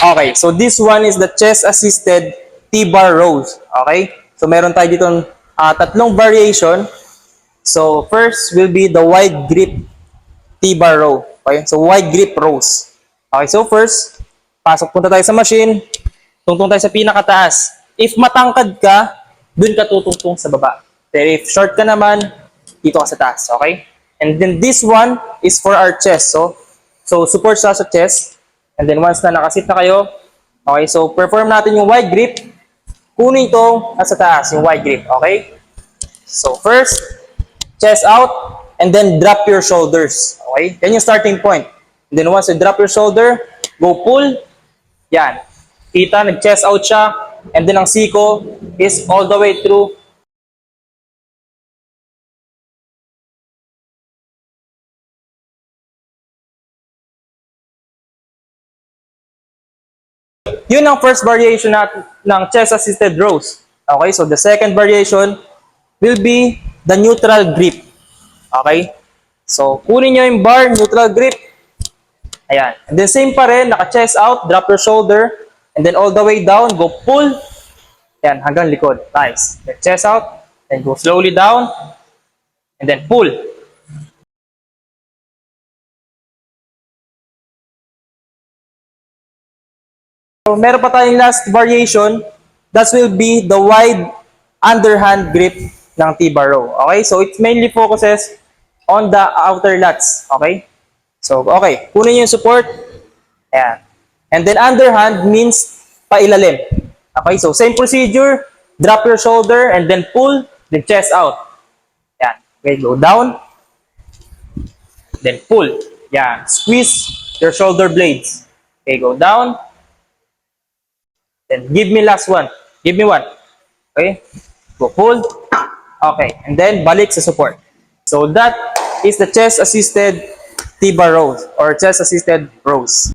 Okay, so this one is the chest-assisted T-bar rows. Okay? So meron tayo dito tatlong variation. So first will be the wide grip T-bar row. Okay? So wide grip rows. Okay, so first, punta tayo sa machine, tungtong tayo sa pinakataas. If matangkad ka, dun ka tutungtong sa baba. Pero if short ka naman, dito ka sa taas. Okay? And then this one is for our chest. So support sa chest. And then once na nakasit na kayo, okay, so perform natin yung wide grip. Kunin ito nasa taas, yung wide grip. Okay? So first, chest out, and then drop your shoulders. Okay? Yan yung starting point. And then once you drop your shoulder, go pull. Yan. Kita, nag-chest out siya. And then ang siko is all the way through. Yun ang first variation ng chest-assisted rows. Okay? So the second variation will be the neutral grip. Okay? So, kunin nyo yung bar, neutral grip. Ayan. And then same pa rin, naka-chest out, drop your shoulder, and then all the way down, go pull. Ayan, hanggang likod. Nice. Then chest out, then go slowly down, and then pull. So, meron pa tayong last variation. That will be the wide underhand grip ng T-bar row. Okay? So, it mainly focuses on the outer lats. Okay? So, okay. Kunin yung support. Ayan. And then, underhand means pailalim. Okay? So, same procedure. Drop your shoulder and then pull. Then chest out. Ayan. Okay, go down. Then pull. Ayan. Squeeze your shoulder blades. Okay, go down. Then give me last one. Give me one. Okay? Go pull. Okay. And then balik sa support. So that is the chest-assisted T-bar rows or chest-assisted rows.